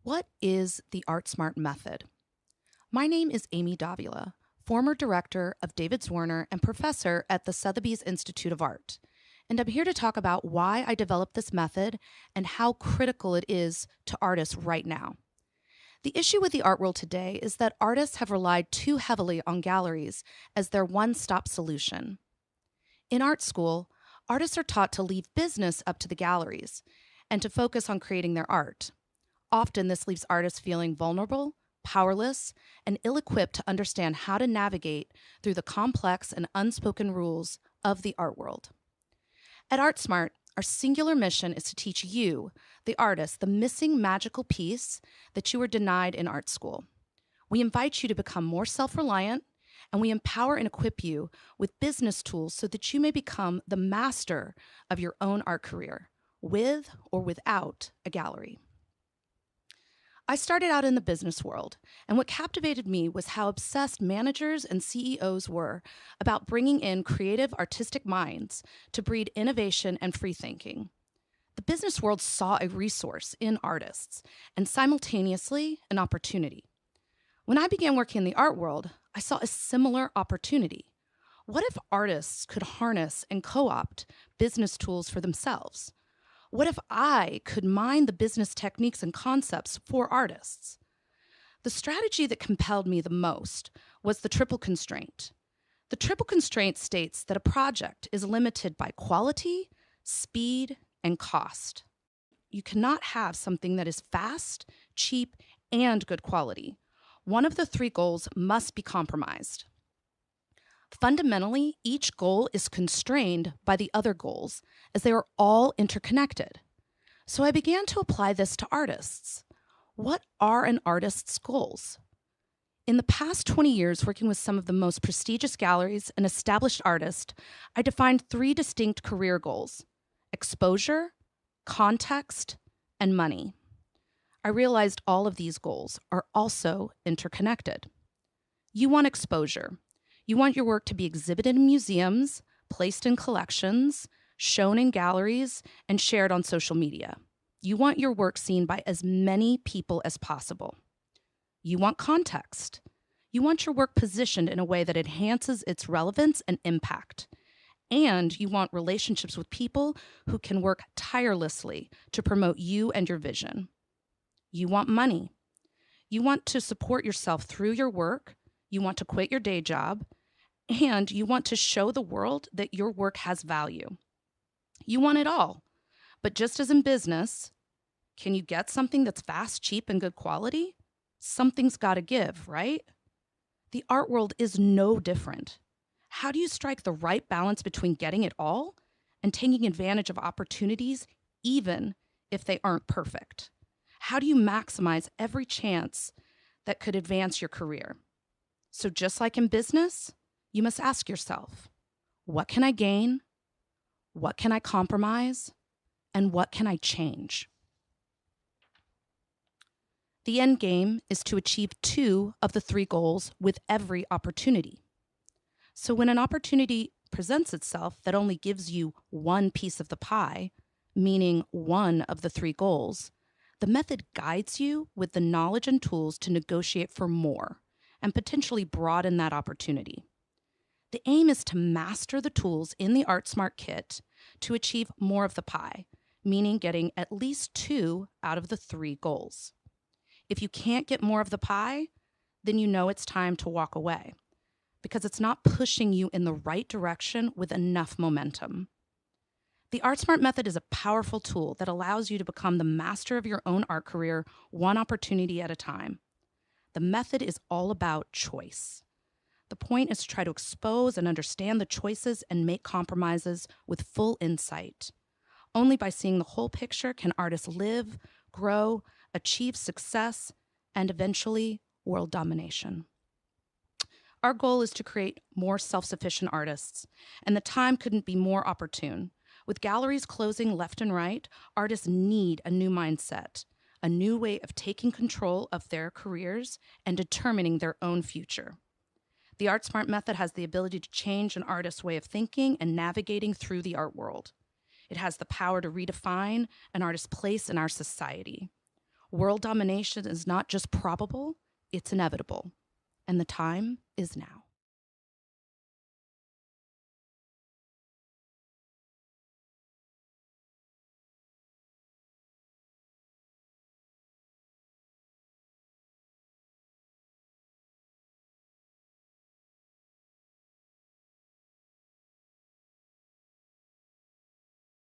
What is the ArtSmart Method? My name is Amy Davila, former director of David's Warner and professor at the Sotheby's Institute of Art. And I'm here to talk about why I developed this method and how critical it is to artists right now. The issue with the art world today is that artists have relied too heavily on galleries as their one-stop solution. In art school, artists are taught to leave business up to the galleries and to focus on creating their art. Often this leaves artists feeling vulnerable, powerless, and ill-equipped to understand how to navigate through the complex and unspoken rules of the art world. At ArtSmart, our singular mission is to teach you, the artist, the missing magical piece that you were denied in art school. We invite you to become more self-reliant, and we empower and equip you with business tools so that you may become the master of your own art career, with or without a gallery. I started out in the business world, and what captivated me was how obsessed managers and CEOs were about bringing in creative, artistic minds to breed innovation and free thinking. The business world saw a resource in artists, and simultaneously an opportunity. When I began working in the art world, I saw a similar opportunity. What if artists could harness and co-opt business tools for themselves? What if I could mine the business techniques and concepts for artists? The strategy that compelled me the most was the triple constraint. The triple constraint states that a project is limited by quality, speed, and cost. You cannot have something that is fast, cheap, and good quality. One of the three goals must be compromised. Fundamentally, each goal is constrained by the other goals, as they are all interconnected. So I began to apply this to artists. What are an artist's goals? In the past 20 years, working with some of the most prestigious galleries and established artists, I defined three distinct career goals: exposure, context, and money. I realized all of these goals are also interconnected. You want exposure. You want your work to be exhibited in museums, placed in collections, shown in galleries, and shared on social media. You want your work seen by as many people as possible. You want context. You want your work positioned in a way that enhances its relevance and impact. And you want relationships with people who can work tirelessly to promote you and your vision. You want money. You want to support yourself through your work. You want to quit your day job. And you want to show the world that your work has value. You want it all. But just as in business, can you get something that's fast, cheap, and good quality? Something's got to give, right? The art world is no different. How do you strike the right balance between getting it all and taking advantage of opportunities, even if they aren't perfect? How do you maximize every chance that could advance your career? So just like in business, you must ask yourself, what can I gain? What can I compromise? And what can I change? The end game is to achieve two of the three goals with every opportunity. So when an opportunity presents itself that only gives you one piece of the pie, meaning one of the three goals, the method guides you with the knowledge and tools to negotiate for more and potentially broaden that opportunity. The aim is to master the tools in the ArtSmart Kit to achieve more of the pie, meaning getting at least two out of the three goals. If you can't get more of the pie, then you know it's time to walk away because it's not pushing you in the right direction with enough momentum. The ArtSmart Method is a powerful tool that allows you to become the master of your own art career, one opportunity at a time. The method is all about choice. The point is to try to expose and understand the choices and make compromises with full insight. Only by seeing the whole picture can artists live, grow, achieve success, and eventually world domination. Our goal is to create more self-sufficient artists, and the time couldn't be more opportune. With galleries closing left and right, artists need a new mindset, a new way of taking control of their careers and determining their own future. The ArtSmart Method has the ability to change an artist's way of thinking and navigating through the art world. It has the power to redefine an artist's place in our society. World domination is not just probable, it's inevitable. And the time is now.